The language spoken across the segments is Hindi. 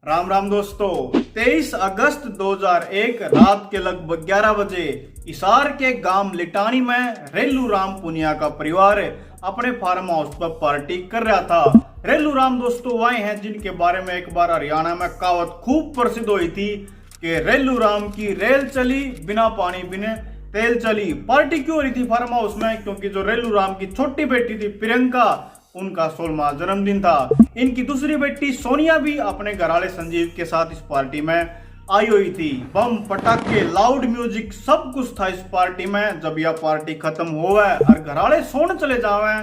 राम राम दोस्तों। 23 अगस्त 2001 रात के लगभग 11 बजे हिसार के गांव लिटानी में रेलू राम पुनिया का परिवार अपने फार्म हाउस पर पार्टी कर रहा था। रेलू राम दोस्तों वह हैं जिनके बारे में एक बार हरियाणा में कहावत खूब प्रसिद्ध हुई थी कि रेलू राम की रेल चली बिना पानी बिना तेल चली। पार्टी क्यों हो रही थी फार्म हाउस में? क्योंकि जो रेलू राम की छोटी बेटी थी प्रियंका, उनका 16वां जन्मदिन था। इनकी दूसरी बेटी सोनिया भी अपने घरवाले संजीव के साथ इस पार्टी में आई हुई थी। बम पटाखे लाउड म्यूजिक सब कुछ था इस पार्टी में। जब यह पार्टी खत्म हो गए और घरवाले सोने चले जावे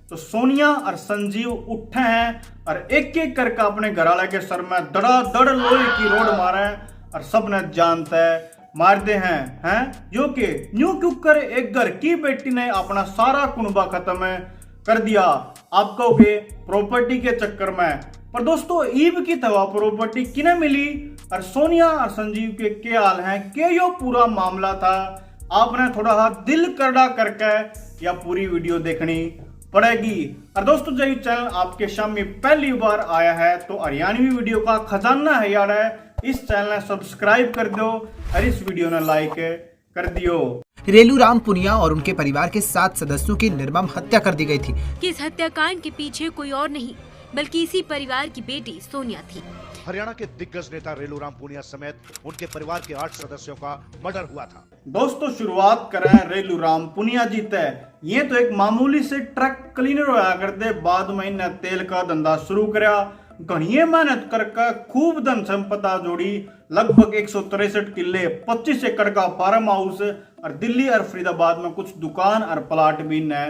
तो सोनिया और संजीव उठे हैं और एक एक करके अपने घरवाले के सर में धड़ाधड़ लोहे की रोड मारे और सब ने जानते मारते हैं जो कि न्यू क्यों कर एक घर की बेटी ने अपना सारा कुनबा खत्म कर दिया। आप कहोगे प्रॉपर्टी के चक्कर में, पर दोस्तों ईब की तवा प्रॉपर्टी किने मिली और सोनिया और संजीव के क्या हाल हैं, क्या यो पूरा मामला था? आपने थोड़ा सा दिल करड़ा करके या पूरी वीडियो देखनी पड़ेगी। और दोस्तों जो चैनल आपके सामने पहली बार आया है तो हरियाणवी वीडियो का खजाना है यार, इस चैनल ने सब्सक्राइब कर दो और इस वीडियो ने लाइक कर दियो। रेलू राम पुनिया और उनके परिवार के 7 सदस्यों की निर्मम हत्या कर दी गई थी। कि इस हत्याकांड के पीछे कोई और नहीं बल्कि इसी परिवार की बेटी सोनिया थी। हरियाणा के दिग्गज नेता रेलू राम पुनिया समेत उनके परिवार के 8 सदस्यों का मर्डर हुआ था। दोस्तों शुरुआत करें रेलू राम पुनिया जी तय। ये तो एक मामूली से ट्रक क्लीनर होया करते, बाद में इन्हें तेल का धंधा शुरू कराया। घनी मेहनत करके खूब धन संपदा जोड़ी, लगभग 163 किले 25 एकड़ का फार्म हाउस और दिल्ली और फरीदाबाद में कुछ दुकान और प्लाट भी ने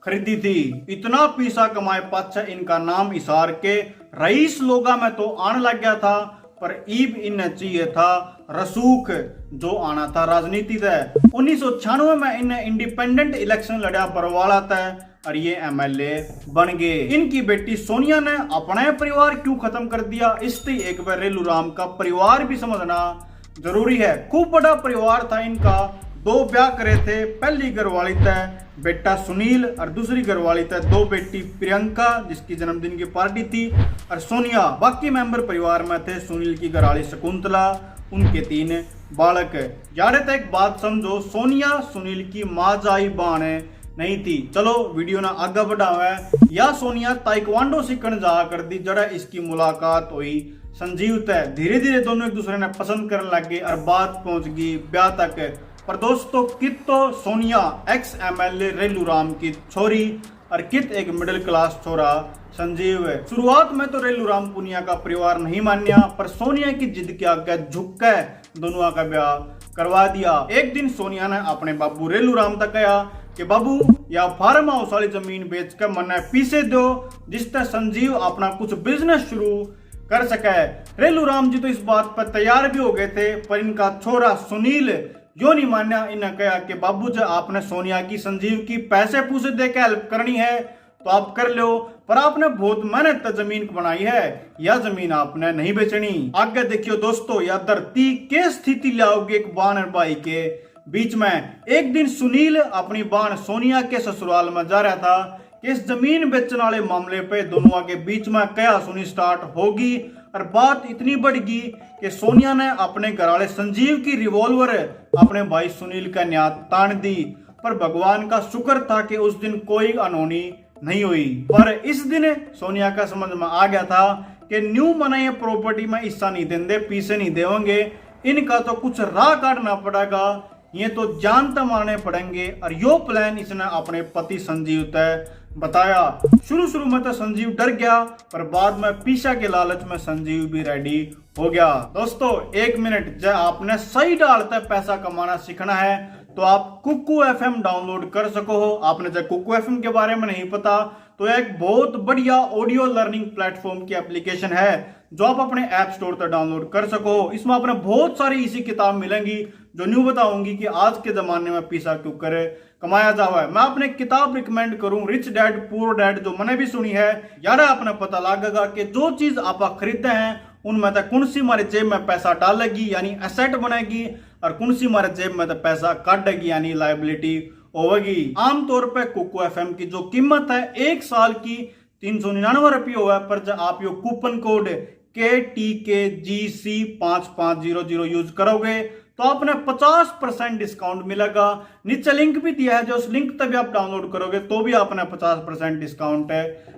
खरीदी थी। इतना पैसा कमाए पाछे इनका नाम हिसार के रईस लोगा में तो आने लग गया था, पर ईब इन्हें चाहिए था रसूख जो आना था राजनीति तय। 1996 में इन्हें इंडिपेंडेंट इलेक्शन लड़ा बरवाला तय और ये एमएलए बन गए। इनकी बेटी सोनिया ने अपना परिवार क्यों खत्म कर दिया, इससे एक बार रेलू राम का परिवार भी समझना जरूरी है। खूब बड़ा परिवार था इनका। 2 ब्याह करे थे, पहली घरवाली तय बेटा सुनील और दूसरी घरवाली तय 2 बेटी प्रियंका जिसकी जन्मदिन की पार्टी थी और सोनिया। बाकी मेंबर परिवार में थे सुनील की घरवाली शकुंतला, उनके 3 बालक। यार एक बात समझो, सोनिया सुनील की माँ जाई बाण नहीं थी। चलो वीडियो ना आगे बढ़ावे। या सोनिया ताइक्वांडो सीखने जा कर दी, जरा इसकी मुलाकात हुई संजीव तय। धीरे धीरे दोनों एक दूसरे ने पसंद करने लग गए और बात पहुंच गई ब्याह तक। पर दोस्तों कित तो सोनिया एक्स एमएलए रेलू राम की छोरी और कित एक मिडिल क्लास छोरा संजीव। शुरुआत में तो रेलू राम पुनिया का परिवार नहीं मान्या, पर सोनिया की जिद के आगे झुक के दोनों का ब्याह करवा दिया। एक दिन सोनिया ने अपने बाबू रेलू राम तक कहा कि बाबू या फार्म हाउस वाली जमीन बेच कर मन्ने पीछे दो, जिससे संजीव अपना कुछ बिजनेस शुरू कर सके। रेलू राम जी तो इस बात पर तैयार भी हो गए थे, पर इनका छोरा सुनील जो नहीं मान्या। इन्हें कहा कि बाबू जी आपने सोनिया की संजीव की पैसे पूसे दे के हेल्प करनी है तो आप कर लो, पर आपने बहुत मेहनत जमीन बनाई है, यह जमीन आपने नहीं बेचनी। आगे देखियो दोस्तों, यह धरती के स्थिति लाओगे एक बाण और भाई के बीच में। एक दिन सुनील अपनी बाण सोनिया के ससुराल में जा रहा था कि इस जमीन बेचने वाले मामले पे दोनों के बीच में क्या सुनी स्टार्ट होगी और बात इतनी बढ़ गई कि सोनिया ने अपने घरवाले संजीव की रिवॉल्वर अपने भाई सुनील का न्याय तान दी। पर भगवान का शुक्र था कि उस दिन कोई अनहोनी नहीं हुई। पर इस दिन सोनिया का समझ में आ गया था कि न्यू मनाए प्रॉपर्टी में हिस्सा नहीं देंगे, पीछे नहीं देंगे, इनका तो कुछ राह काटना पड़ेगा, ये तो जानते मारने पड़ेंगे। और यो प्लान इसने अपने पति संजीव तय बताया। शुरू में तो संजीव डर गया, पर बाद में पीछा के लालच में संजीव भी रेडी हो गया। दोस्तों 1 मिनट, जब आपने सही डालते पैसा कमाना सीखना है तो आप कुकू एफएम डाउनलोड कर सको हो। आपने जब कुकू एफएम के बारे में नहीं पता तो एक बहुत बढ़िया ऑडियो लर्निंग प्लेटफॉर्म की एप्लीकेशन है जो आप अपने ऐप स्टोर पर डाउनलोड कर सको। इसमें आपने बहुत सारी इसी किताब मिलेंगी जो न्यू बताऊंगी कि आज के जमाने में पैसा क्यों करे कमाया जावा है। मैं अपने किताब रिकमेंड करूं रिच डैड पुअर डैड, जो मैंने भी सुनी है। यार आपने पता लगेगा कि जो चीज आप खरीदते हैं उनमें तो कौन सी हमारे जेब में पैसा डालेगी यानी एसेट बनेगी और कौन सी हमारे जेब में तो पैसा काटेगी यानी लायबिलिटी होगी। आमतौर पर कुकू एफएम की जो कीमत है 1 साल की 399 रुपये हुआ, पर जब आप यो कूपन कोड KTKGC5500 यूज करोगे तो आपने 50% डिस्काउंट मिलेगा। नीचे लिंक भी दिया है, जो उस लिंक तक भी आप डाउनलोड करोगे तो भी आपने 50% डिस्काउंट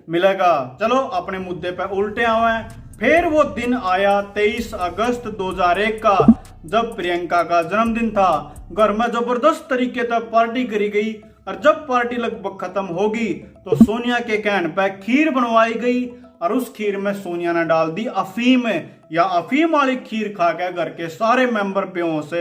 मिलेगा। चलो अपने मुद्दे पे उल्टे आए। फिर वो दिन आया 23 अगस्त 2001 का, जब प्रियंका का जन्मदिन था। घर में जबरदस्त तरीके से पार्टी करी गई और जब पार्टी लगभग खत्म होगी तो सोनिया के कहने पर खीर बनवाई गई और उस खीर में सोनिया ने डाल दी अफीम, या अफीम वाली खीर खा के घर के सारे मेंबर बेहोश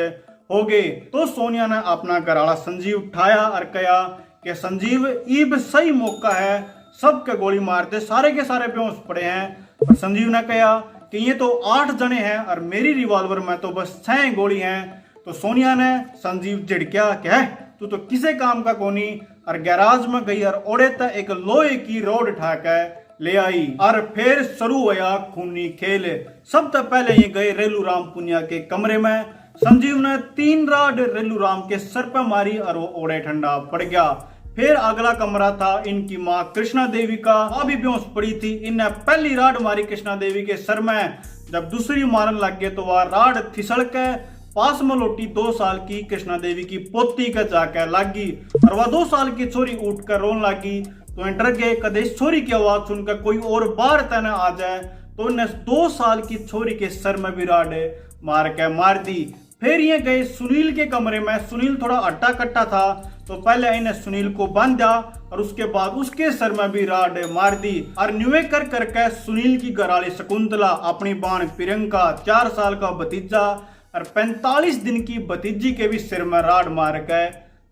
हो गए। तो सोनिया ने अपना घरवाला संजीव उठाया और कहा कि संजीव ईब सही मौका है, सबके गोली मारते, सारे के सारे बेहोश पड़े हैं। और संजीव ने कहा कि ये तो 8 जने हैं और मेरी रिवॉल्वर में तो बस 6 गोली हैं। तो सोनिया ने संजीव झिड़किया कि तू तो किसी काम का कोनी, और गैराज में गई और ओढ़े तक एक लोहे की रोड उठा के ले आई और फिर शुरू हुआ खूनी खेल। सबसे पहले ये गए रेलू राम पुनिया के कमरे में। संजीव ने 3 राड रेलू राम के सर पर मारी और वो ओढ़े ठंडा पड़ गया। फिर अगला कमरा था इनकी माँ कृष्णा देवी का, अभी बेहोश पड़ी थी। इनने पहली राड मारी कृष्णा देवी के सर में। जब दूसरी मारन लग गए तो वह राड फिसल के पास में लौटी 2 साल की कृष्णा देवी की पोती के जाके लगी और वह 2 साल की छोरी उठकर रोन लगी। तो डर गए कदे इस छोरी की आवाज सुनकर कोई और बाहर तने आ जाए, तो इन्हें 2 साल की छोरी के सर में भी राड मार दी। फिर ये गए सुनील के कमरे में। सुनील थोड़ा अट्टा कट्टा था, तो पहले इन्हें सुनील को बांधा और उसके बाद उसके सर में भी राड मार दी। और न्यूए कर करके सुनील की घरवाली शकुंतला, अपनी बहन प्रियंका, 4 साल का भतीजा और 45 दिन की भतीजी के भी सिर में राड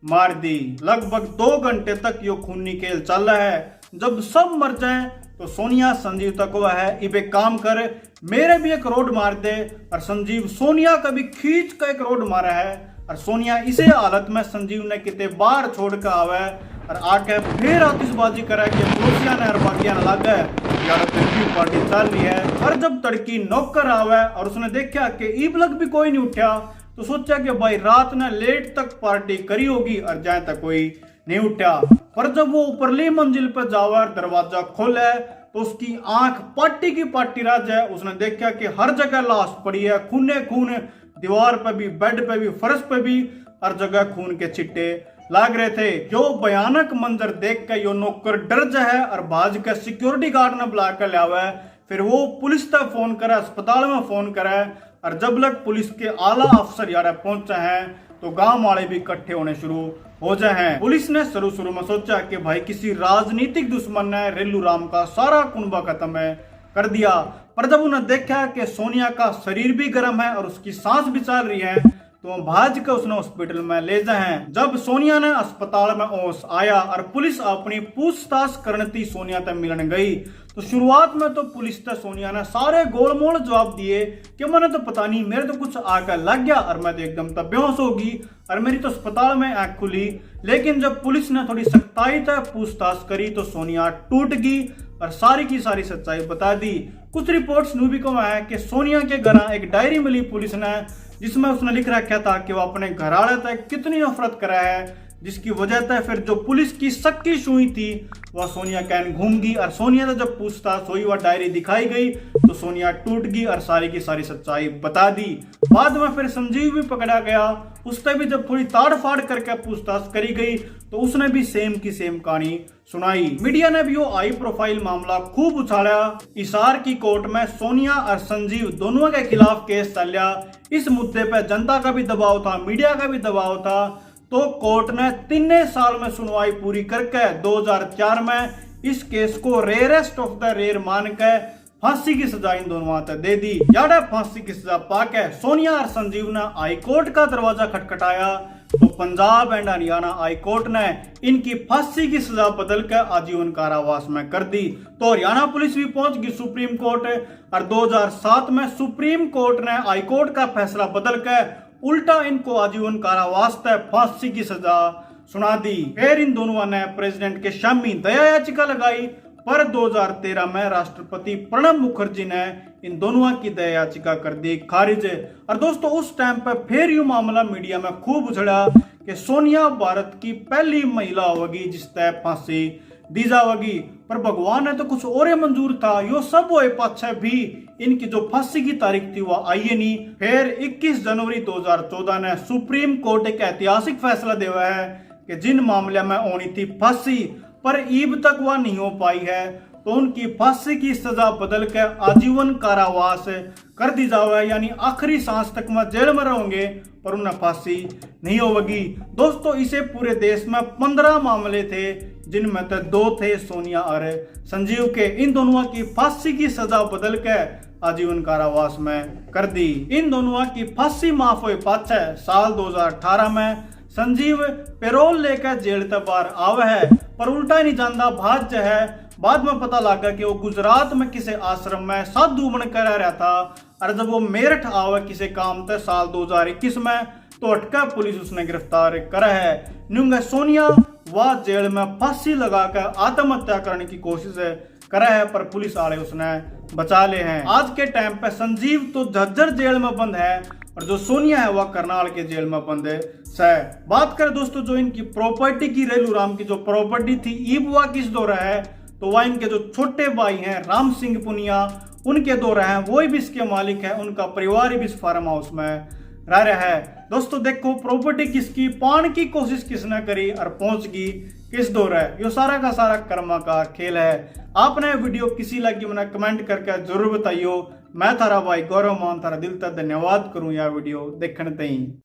मार दी। लगभग 2 घंटे तक यो खूनी खेल चल रहा है। जब सब मर जाए तो सोनिया संजीव तक हुआ है, इबे काम कर, मेरे भी एक रोड मार दे। और संजीव सोनिया का भी खींच का एक रोड मारा है। और सोनिया इसे हालत में संजीव ने किते बाहर छोड़ कर आवे और आके फिर आतिशबाजी करे कि पड़ोसिया ने और बाकिया न लग यार फिर पार्टी चल रही है। और जब तड़की नौकर आवे और उसने देखा कि ईब लग भी कोई नहीं उठा, तो सोचा कि भाई रात ने लेट तक पार्टी करी होगी और जाए तक कोई नहीं उठा। पर जब वो ऊपरली मंजिल पर जावर दरवाजा खोले तो उसकी आंख पार्टी की पार्टी रह जाए। उसने देखा कि हर जगह लाश पड़ी है, खूने खून, दीवार पे भी, बेड पे भी, फर्श पे भी, हर जगह खून के छिट्टे लाग रहे थे। जो भयानक मंजर देख के यो नौकर डर जाए और भाज के सिक्योरिटी गार्ड ने बुला कर लिया। फिर वो पुलिस तक फोन करे, अस्पताल में फोन करे। और जब तक पुलिस के आला अफसर यार पहुंचे हैं तो गांव वाले भी इकट्ठे होने शुरू हो जाए हैं। पुलिस ने शुरू में सोचा कि भाई किसी राजनीतिक दुश्मन ने रेलू राम का सारा कुनबा खत्म कर दिया। पर जब उन्हें देखा कि सोनिया का शरीर भी गर्म है और उसकी सांस भी चल रही है, तो भाज कर उसने हॉस्पिटल में ले जाए। जब सोनिया ने अस्पताल में ओस आया और पुलिस अपनी पूछताछ करने सोनिया तक मिलने गई, तो शुरुआत में तो पुलिस तक सोनिया ने सारे गोलमोल जवाब दिए कि मैंने तो पता नहीं, मेरे तो कुछ आकर लग गया और मैं तो एकदम तक बेहोश होगी और मेरी तो अस्पताल में आंख खुली। लेकिन जब पुलिस ने थोड़ी सख्ताई तक पूछताछ करी तो सोनिया टूट गई और सारी की सारी सच्चाई बता दी। कुछ रिपोर्ट्स न्यू भी कहा है कि सोनिया के घर एक डायरी मिली पुलिस ने, जिसमें उसने लिख रखा था कि वो अपने घरवाले तक कितनी नफरत करा है, जिसकी वजह से फिर जो पुलिस की सक्की सुई थी वह सोनिया कैन घूम गई। और सोनिया से जब पूछताछ हुई, वह डायरी दिखाई गई तो सोनिया टूट गई और सारी की सारी सच्चाई बता दी। बाद में फिर संजीव भी पकड़ा गया, उससे भी जब थोड़ी ताड़ फाड़ करके पूछताछ करी गई तो उसने भी सेम की सेम कहानी सुनाई। मीडिया ने भी वो हाई प्रोफाइल मामला खूब उछाला। हिसार की कोर्ट में सोनिया और संजीव दोनों के खिलाफ केस चलिया। इस मुद्दे पर जनता का भी दबाव था, मीडिया का भी दबाव था। तो कोर्ट ने 3 साल में सुनवाई पूरी करके 2004 में इस केस को रेयरेस्ट ऑफ द रेयर मान के फांसी की सजा इन दोनों को दे दी। यार फांसी की सजा पाके सोनिया और संजीव ने हाई कोर्ट का दरवाजा खटखटाया तो Punjab and Haryana high court ने इनकी फांसी की सजा बदल कर आजीवन कारावास में कर दी। तो हरियाणा पुलिस भी पहुंच गई सुप्रीम कोर्ट और 2007 में सुप्रीम कोर्ट ने हाई कोर्ट का फैसला बदल कर उल्टा इनको आजीवन कारावास तक फांसी की सजा सुना दी। फिर इन दोनों ने प्रेसिडेंट के सामने दया याचिका लगाई, पर 2013 में राष्ट्रपति प्रणब मुखर्जी ने इन दोनों की दया याचिका कर दी खारिज। और दोस्तों उस टाइम पर फिर यू मामला मीडिया में खूब उछड़ा कि सोनिया भारत की पहली महिला होगी जिस तय फांसी दी जाएगी। पर भगवान ने तो कुछ और मंजूर था। यो सब हुए पाछे भी इनकी जो फांसी की तारीख थी वह आई ही नहीं। फिर 21 जनवरी 2014 ने सुप्रीम कोर्ट एक ऐतिहासिक फैसला दिया है कि जिन मामले में होनी थी फांसी पर ईब तक वह नहीं हो पाई है, तो उनकी फांसी की सजा बदल कर आजीवन कारावास कर दी जावे, यानी आखिरी सांस तक वह जेल में रहेंगे पर उन्हें फांसी नहीं होगी। दोस्तों इसे पूरे देश में 15 मामले थे, जिनमें से 2 थे सोनिया और संजीव के। इन दोनों की फांसी की सजा बदल कर आजीवन कारावास में कर दी। इन दोनों की फांसी माफ हुई पाछे साल 2018 में संजीव पेरोल लेकर जेल से बाहर आवे है, पर उल्टा नहीं जानता भाज है। बाद में पता लगा कि वो गुजरात में किसी आश्रम में साधु बनकर रह रहा था, और जब वो मेरठ आवे किसी काम से साल 2021 में, तो अटका पुलिस उसने गिरफ्तार करा है। न्यूंगे सोनिया वह जेल में फांसी लगाकर आत्महत्या करने की कोशिश करा है, पर पुलिस वाले उसने बचा ले हैं। आज के टाइम पे संजीव तो झज्जर जेल में बंद है, और जो सोनिया है वह करनाल के जेल में बंद है। बात करें दोस्तों जो इनकी प्रॉपर्टी की, रेलू राम की जो प्रॉपर्टी थी ईब वह किस दौर है, तो वह इनके जो छोटे भाई हैं राम सिंह पुनिया उनके दौर हैं, वो भी इसके मालिक है। उनका परिवार भी इस फार्म हाउस में रह रहा है। दोस्तों देखो प्रॉपर्टी किसकी, पाने की कोशिश किसने करी और पहुंच गई किस दौर है। ये सारा का सारा कर्मा का खेल है। आपने वीडियो किसी लगी मैंने कमेंट करके जरूर बताइयो। मैं थारा भाई गौरव मान थारा दिल तक धन्यवाद करूं यह वीडियो देखने तई।